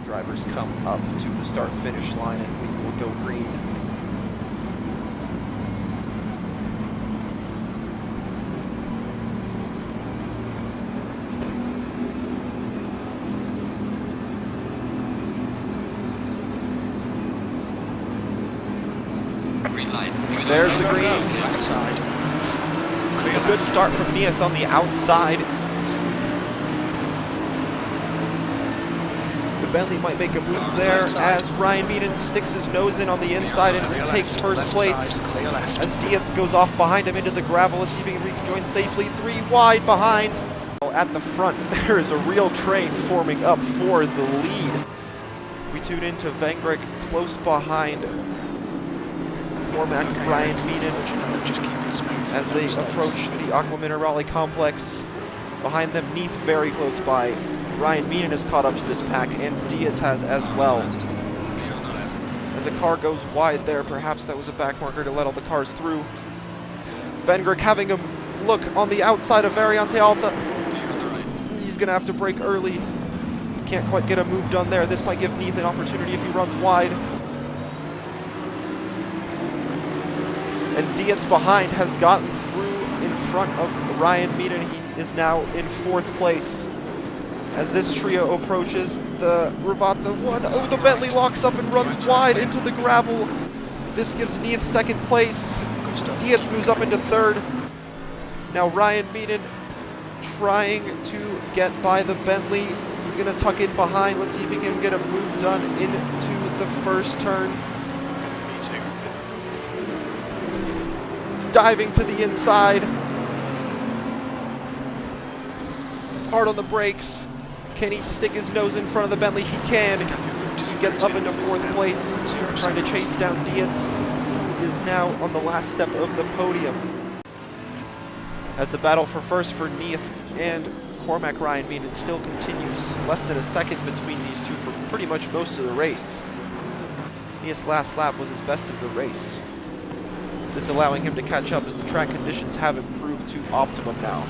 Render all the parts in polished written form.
drivers come up to the start-finish line and we will go green. Green light. There's the green. Outside. A good start from Neath on the outside. The Bentley might make a move there as Ryan Meaden sticks his nose in on the inside and takes first place. As Dietz goes off behind him into the gravel. Let's see if he can rejoin safely. 3 wide behind. At the front, there is a real train forming up for the lead. We tune into Vengrick close behind Cormac, Ryan Meaden as they approach the Aqua Minerale complex. Behind them, Neath very close by. Ryan Meaden has caught up to this pack, and Dietz has as well. As a car goes wide there, perhaps that was a back marker to let all the cars through. Vengrick having a look on the outside of Variante Alta. He's going to have to brake early. Can't quite get a move done there. This might give Neath an opportunity if he runs wide. And Dietz behind has gotten through in front of Ryan Meaden. He is now in 4th place. As this trio approaches the Ravazza 1. Oh, the Bentley locks up and runs wide into the gravel. This gives Neath 2nd place. Dietz moves up into 3rd. Now Ryan Meaden trying to get by the Bentley. He's going to tuck in behind. Let's see if he can get a move done into the first turn. Diving to the inside. Hard on the brakes. Can he stick his nose in front of the Bentley? He can. He gets up into 4th place, trying to chase down Dietz, who is now on the last step of the podium. As the battle for first for Neath and Cormac Ryan Meaden still continues. Less than a second between these two for pretty much most of the race. Neath's last lap was his best of the race. This allowing him to catch up as the track conditions have improved to optimum now.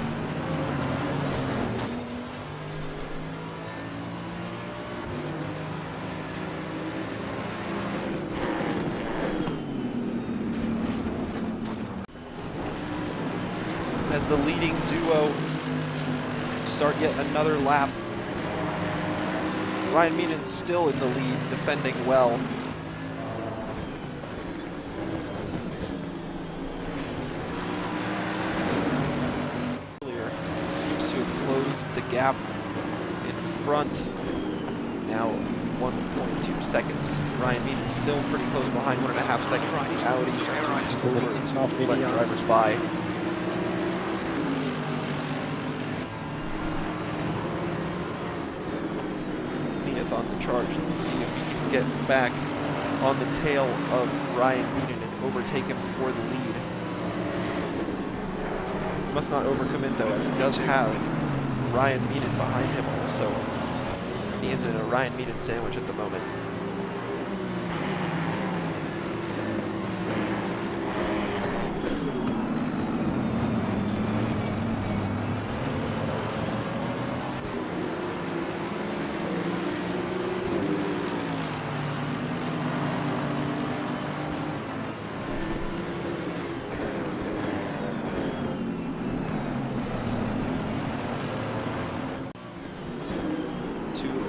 As the leading duo start yet another lap. Ryan Meaden still in the lead, defending well. The gap in front, now 1.2 seconds. Ryan Meaden still pretty close behind, 1.5 seconds. The Audi over to let drivers by. Neath on the charge. Let's see if he can get back on the tail of Ryan Meaden and overtake him for the lead. Must not overcommit though, as he does have Ryan Meaden behind him also. Neath in a Ryan Meaden sandwich at the moment.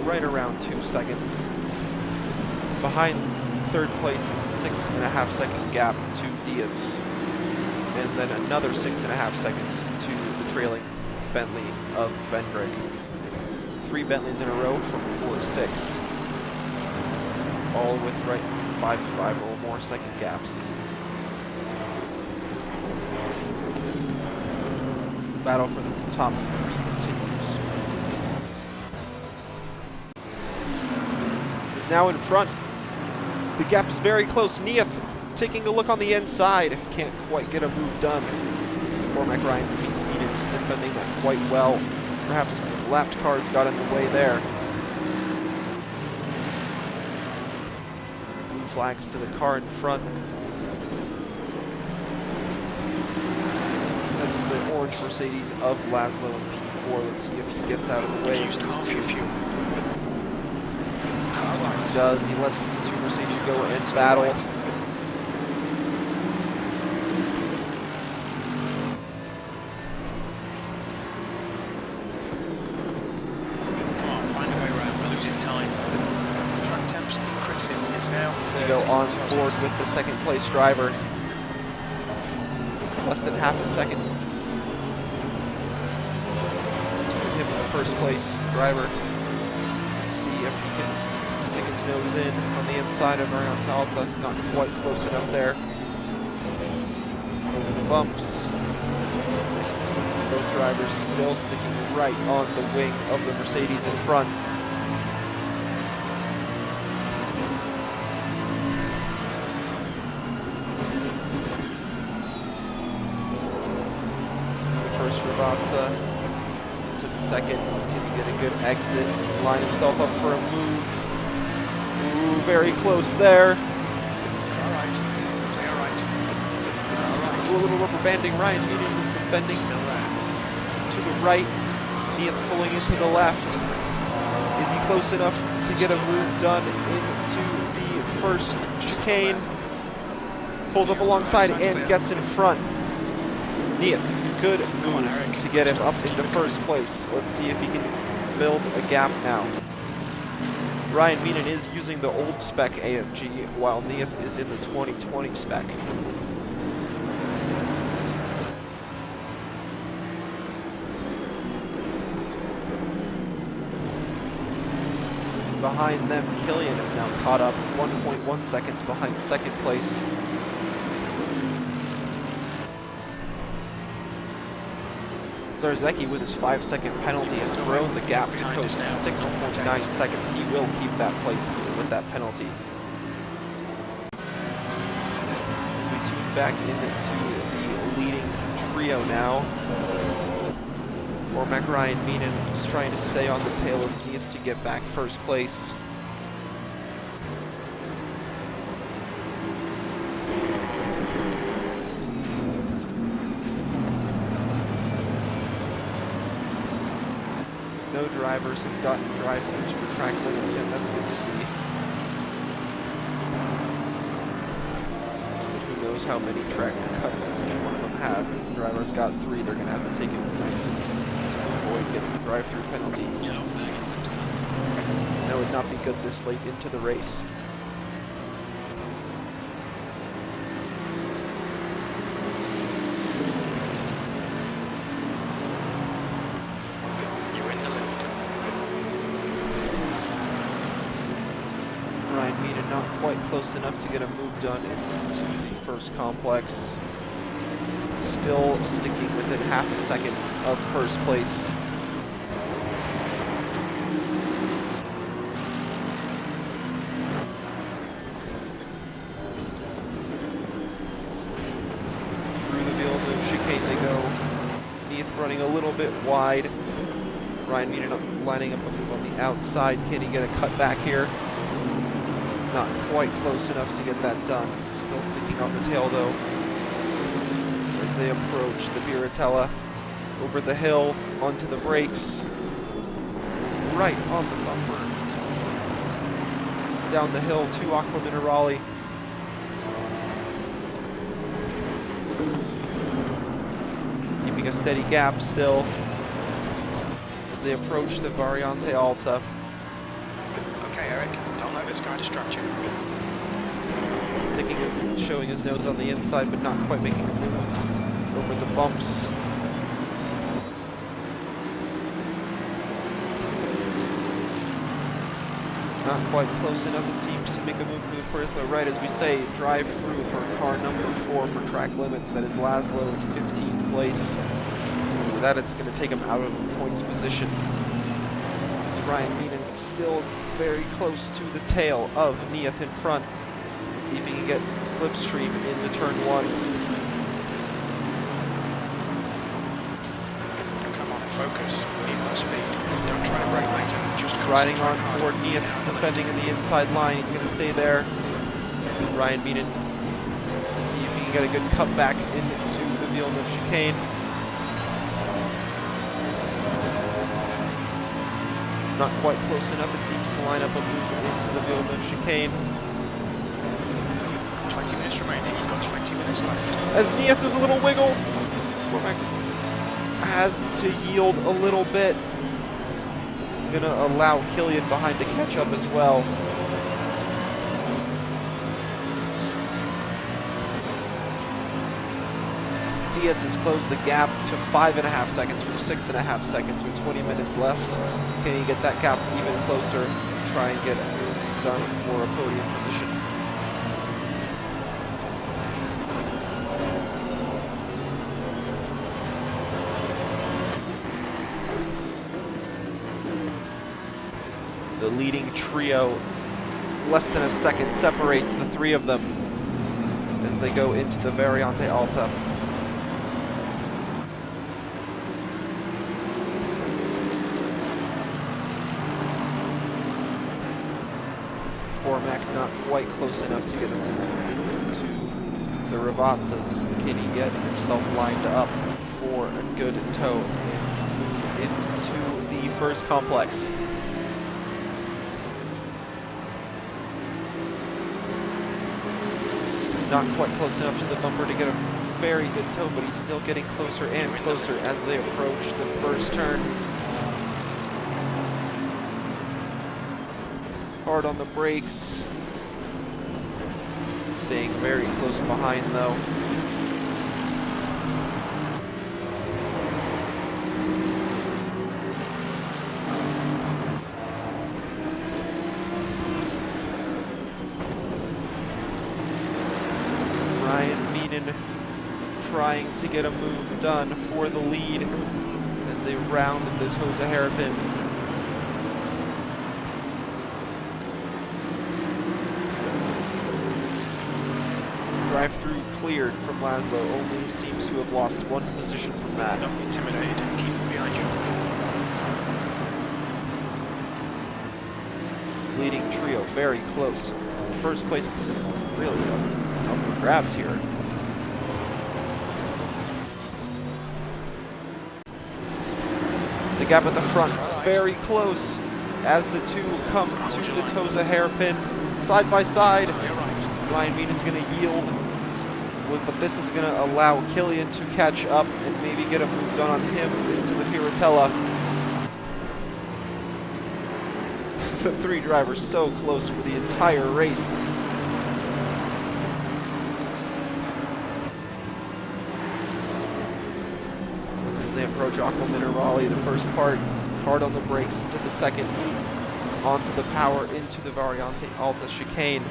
Right around 2 seconds. Behind 3rd place is a 6.5 second gap to Dietz. And then another 6.5 seconds to the trailing Bentley of Vengrick. 3 Bentleys in a row from 4 to 6. All with right 5 to 5 or more second gaps. The battle for the top 3 continues. Now in front. The gap is very close. Neath taking a look on the inside. Can't quite get a move done. Cormac Ryan Meaden defending that quite well. Perhaps lapped cars got in the way there. Blue flags to the car in front. That's the orange Mercedes of Laszlo in P4. Let's see if he gets out of the way. does. He lets the two Mercedes go and battle. Still on board with the second place driver. Less than half a second. Between him and the first place driver. Let's see if he can stick his nose in on the inside of Marianne Alta. Not quite close enough there. Over the bumps. Both drivers still sticking right on the wing of the Mercedes in front. To the second, can he get a good exit, line himself up for a move. Ooh, very close there. Alright. Ooh, a little rubber banding. Ryan Meaden is defending Still there. to the right. Ian pulling into the left. Is he close enough to get a move done into the first chicane? Pulls up alongside and gets in front. Ian. Good move to get him up into first place. Let's see if he can build a gap now. Ryan Meaden is using the old spec AMG, while Neath is in the 2020 spec. Behind them, Killian is now caught up 1.1 seconds behind second place. Zarzecki, with his 5-second penalty, has grown the gap to close to 6.9 seconds. He will keep that place even with that penalty. As we tune back into the leading trio now, Cormac, Ryan Meaden is trying to stay on the tail of Neath to get back first place. No drivers have gotten drive-throughs for track limits yet. That's good to see. Who knows how many track cuts each one of them have. If the driver's got 3, they're going to have to take it nice and to avoid getting the drive-through penalty. That would not be good this late into the race. Not quite close enough to get a move done into the first complex. Still sticking within half a second of first place. Through the Villeneuve chicane they go. Neath running a little bit wide. Ryan Meaden lining up on the outside. Can he get a cut back here? Not quite close enough to get that done. Still sticking on the tail though. As they approach the Biratella. Over the hill, onto the brakes. Right on the bumper. Down the hill to Aqua Minerale. Keeping a steady gap still. As they approach the Variante Alta. Okay, Eric. Don't let this guy distract you. Showing his nose on the inside, but not quite making a move over the bumps. Not quite close enough, it seems, to make a move for the Puerto right, as we say, drive through for car number 4 for track limits. That is Laszlo in 15th place. With that, it's going to take him out of the points position. As Ryan Meaden still very close to the tail of Neath in front. See if he can get slipstream into turn 1. Come on, focus. Need more speed. Don't try to brake later. Just riding on board Neath, defending in the inside line. He's going to stay there. Ryan Meaden, see if he can get a good cut back into the Villeneuve chicane. not quite close enough. It seems to line up a move into the Villeneuve chicane. 20 minutes remaining, you've got 20 minutes left. As Nieth does a little wiggle, Cormac has to yield a little bit. This is going to allow Killian behind to catch up as well. Diaz has closed the gap to 5.5 seconds from 6.5 seconds with 20 minutes left. Can he get that gap even closer? Try and get a move done for a podium position. The leading trio, less than a second separates the three of them as they go into the Variante Alta. Cormac not quite close enough to get him into the Ravazzas. Can he get himself lined up for a good tow into the first complex? Not quite close enough to the bumper to get a very good tow, but he's still getting closer and closer as they approach the first turn. Hard on the brakes. Staying very close behind though. Trying to get a move done for the lead as they round the Tosa hairpin. Drive-through cleared from Laszlo, only seems to have lost one position from that. Don't be intimidated, keep behind you. Leading trio very close. First place is really up for grabs here. The gap at the front, very close as the two come to the Tosa hairpin side by side. Ryan Meaden's going to yield, but this is going to allow Killian to catch up and maybe get a move done on him into the Fiorentella. The three drivers so close for the entire race. They approach Aqua Minerale, the first part, hard on the brakes into the second, onto the power, into the Variante Alta chicane.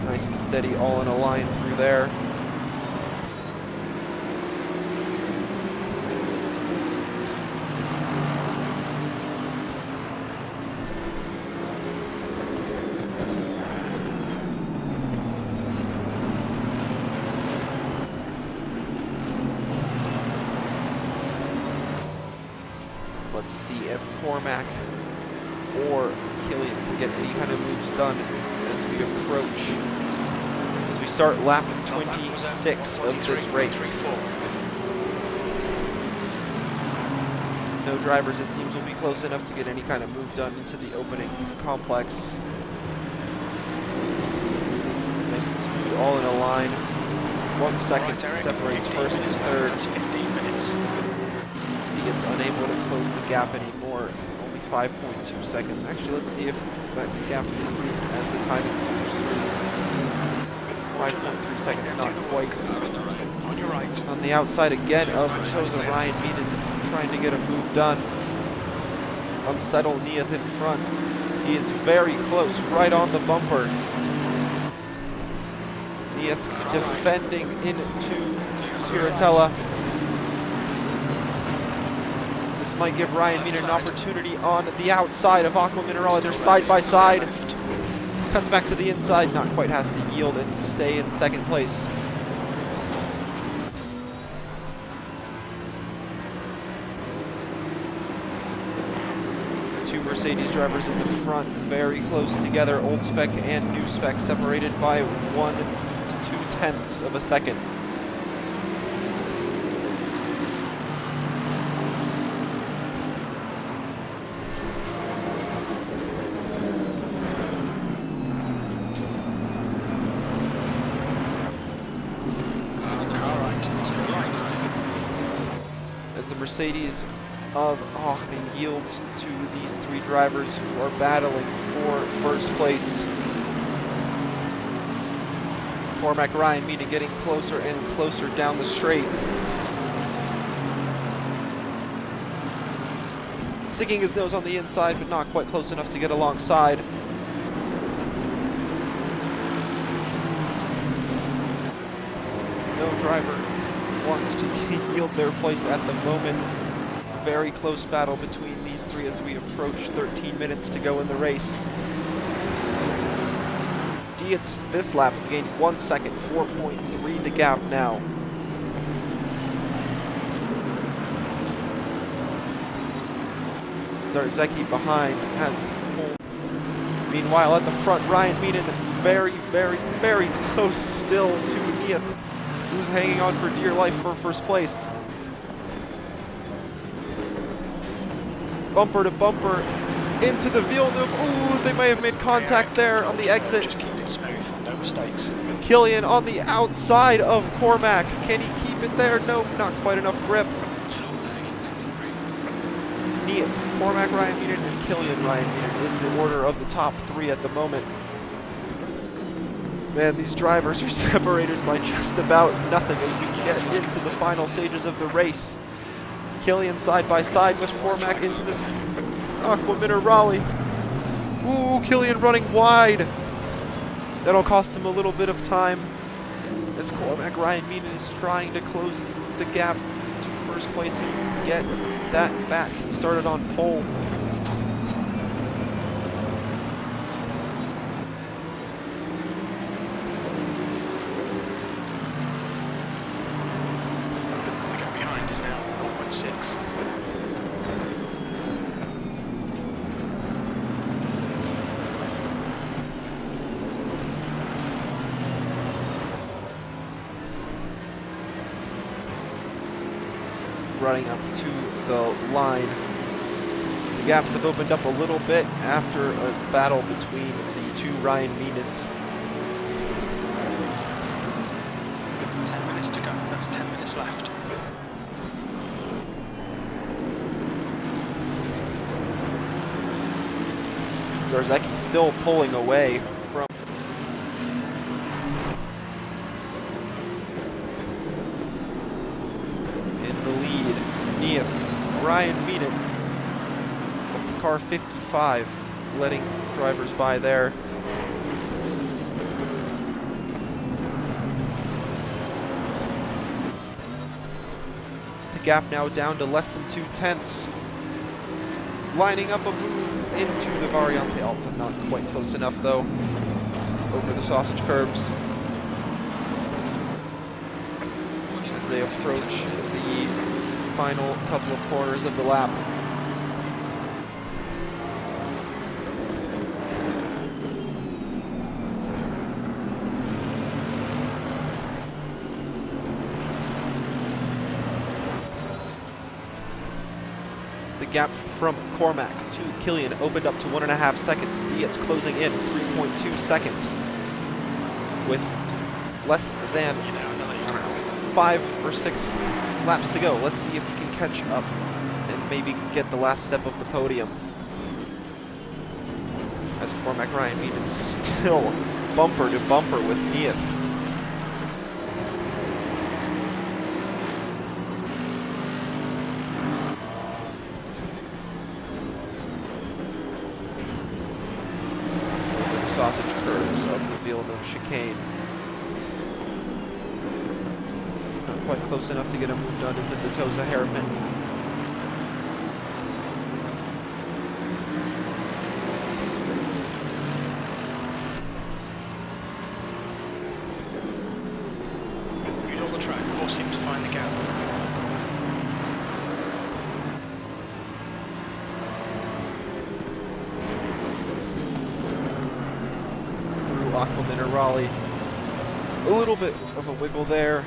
Nice and steady, all in a line through there. Let's see if Cormac or Killian can get any kind of moves done as we approach, as we start lap 26 of this race. No drivers, it seems, will be close enough to get any kind of move done into the opening complex. Nice and smooth, all in a line. 1 second separates first and third. 15 minutes. He gets unable to close the gap anymore. Only 5.2 seconds. Actually, let's see if that gap is improved as the timing filters through. 5.3 seconds, not quite. On your right. On the outside again of Tosa, Ryan Meaden trying to get a move done. Unsettled Nieth in front. He is very close, right on the bumper. Nieth defending into Fiorentella. Might give Ryan Meaden an opportunity on the outside of Aqua Minerale. They're side by side. Cuts back to the inside, not quite, has to yield and stay in second place. Two Mercedes drivers in the front, very close together. Old spec and new spec separated by 1 to 2 tenths of a second. as the Mercedes of Hochman yields to these three drivers who are battling for first place. Cormac Ryan Meaden getting closer and closer down the straight. Sticking his nose on the inside, but not quite close enough to get alongside. No driver wants to yield their place at the moment. Very close battle between these three as we approach 13 minutes to go in the race. Dietz this lap has gained 1 second, 4.3 the gap now. Zarzecki behind has pulled. Meanwhile, at the front, Ryan Meaden very, very, very close still to Dietz, who's hanging on for dear life for first place. Bumper to bumper into the Villeneuve. Ooh, they may have made contact there on the exit. Just keep it smooth, no mistakes. Killian on the outside of Cormac. Can he keep it there? Nope, not quite enough grip. Cormac Ryan Meaden and Killian Ryan Meaden is the order of the top three at the moment. Man, these drivers are separated by just about nothing as we get into the final stages of the race. Killian side by side with Cormac into the Aqua Minerale. Ooh, Killian running wide. That'll cost him a little bit of time as Cormac Ryan Meaden is trying to close the gap to first place and get that back. He started on pole. The gap behind is now 1.6. Running up to the line. The gaps have opened up a little bit after a battle between the two Ryan Meadens. 10 minutes to go. That's 10 minutes left. Zarzecki still pulling away from in the lead. Ryan Meaden, car 55, letting drivers by there. The gap now down to less than 2/10. Lining up a move into the Variante Alta, not quite close enough though. Over the sausage curbs. As they approach the final couple of corners of the lap. The gap from Cormac to Killian opened up to 1.5 seconds. Dietz closing in 3.2 seconds with less than 5 or 6 laps to go. Let's see if he can catch up and maybe get the last step of the podium. As Cormac Ryan Meaden still bumper to bumper with Dietz. Sausage curves of the Villeneuve chicane. Not quite close enough to get a move done into the Tosa hairpin. Use all the track, force him to find the gap. Aqua Minerale. A little bit of a wiggle there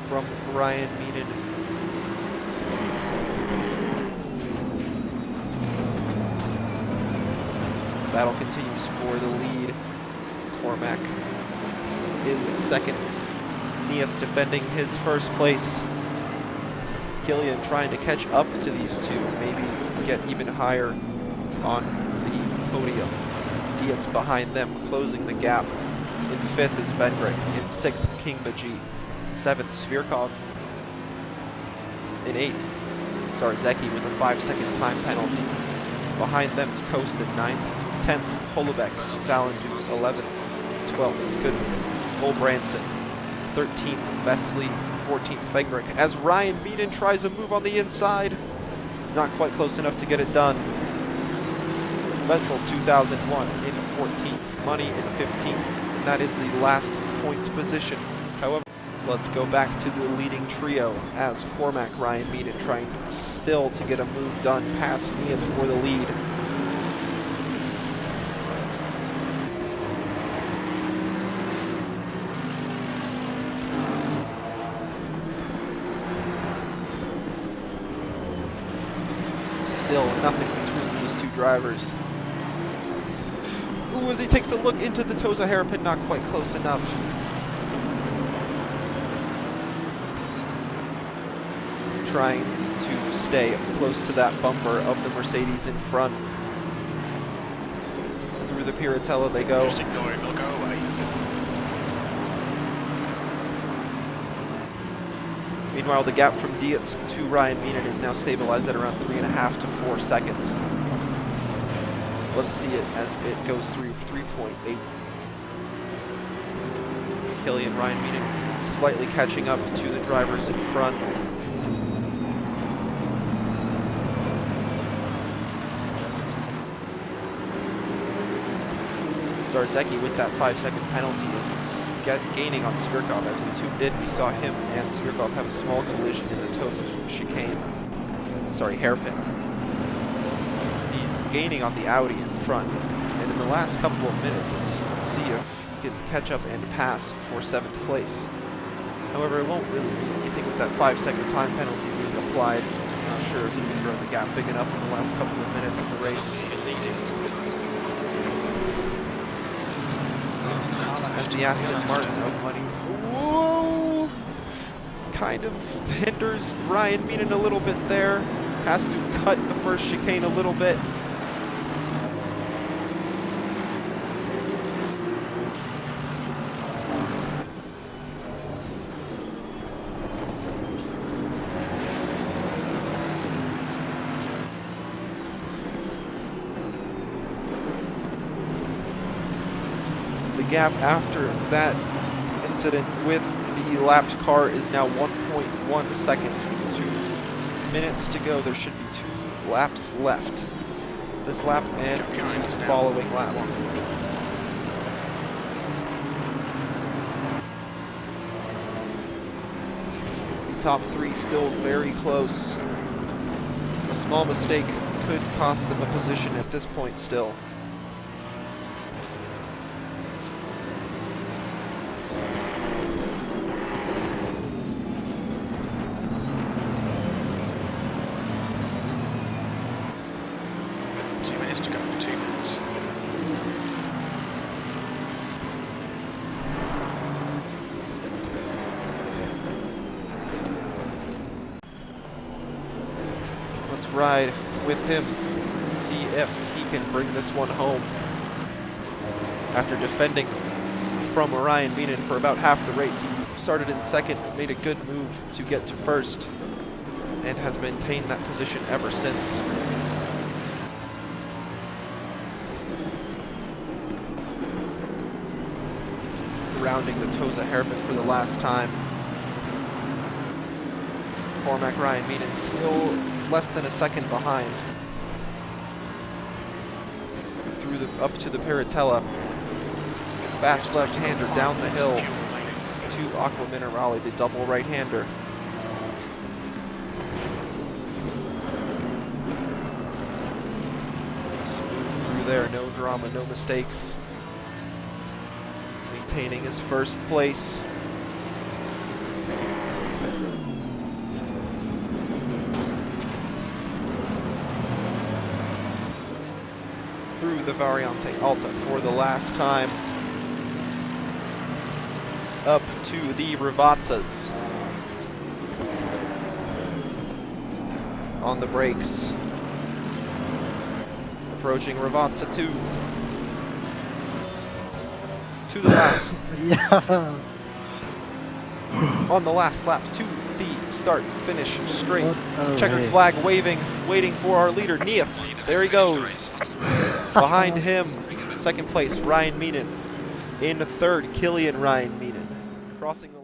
from Ryan Meaden. Battle continues for the lead. Cormac in second. Dietz defending his first place. Killian trying to catch up to these two, maybe get even higher on the podium. Dietz behind them, closing the gap. In 5th is Vendrick. In 6th, King Baji. 7th, Svirkov. In 8th, Zeki with a 5-second time penalty. Behind them is Coast in 9th. 10th, Polubek. Valendu, 11th. 12th, Goodman. Olbranson. 13th, Vesely. 14th, Vendrick. As Ryan Beaton tries a move on the inside. He's not quite close enough to get it done. Vettel 2001 in 14th, Money in 15th, and that is the last points position. However, let's go back to the leading trio as Cormac, Ryan Beaton trying still to get a move done past Meehan for the lead. Still nothing between these two drivers. Ooh, as he takes a look into the Tosa hairpin, not quite close enough. Trying to stay close to that bumper of the Mercedes in front. Through the Piratella they go. Just ignore him, he'll go away. Meanwhile, the gap from Dietz to Ryan Beaton is now stabilized at around 3.5 to 4 seconds. Let's see it as it goes through 3.8. Killian, Ryan Beaton slightly catching up to the drivers in front. Zarzecki with that 5-second penalty is gaining on Svirkov. As we tuned in, we saw him and Svirkov have a small collision in the Tosa chicane. Hairpin. He's gaining on the Audi in front, and in the last couple of minutes, let's see if he can catch up and pass for 7th place. However, it won't really mean anything with that 5-second time penalty being applied. I'm not sure if he can grow the gap big enough in the last couple of minutes of the race. As the Aston Martin of Money, whoa, kind of hinders Ryan Beaton a little bit there. Has to cut the first chicane a little bit. The gap after that incident with the lapped car is now 1.1 seconds with 2 minutes to go. There should be 2 laps left. This lap and the following lap. The top 3 still very close. A small mistake could cost them a position at this point still. To go for 2 minutes. Let's ride with him, see if he can bring this one home. After defending from Ryan Beaton for about half the race, he started in 2nd, made a good move to get to 1st, and has maintained that position ever since. Rounding the Tosa hairpin for the last time. Cormac, Ryan Beaton still less than a second behind. Up to the Piratella. Fast left-hander down the hill to Aqua Minerale, the double right-hander. Smooth through there, no drama, no mistakes. Maintaining his 1st place. Through the Variante Alta for the last time. Up to the Ravazzas. on the brakes. Approaching Ravatsa 2. To the last. Yeah. On the last lap to the start finish straight. What a Checkered race. flag waving, waiting for our leader, Neith. There he goes. Behind him, second place, Ryan Meenan. In third, Killian Ryan Meenan. Crossing the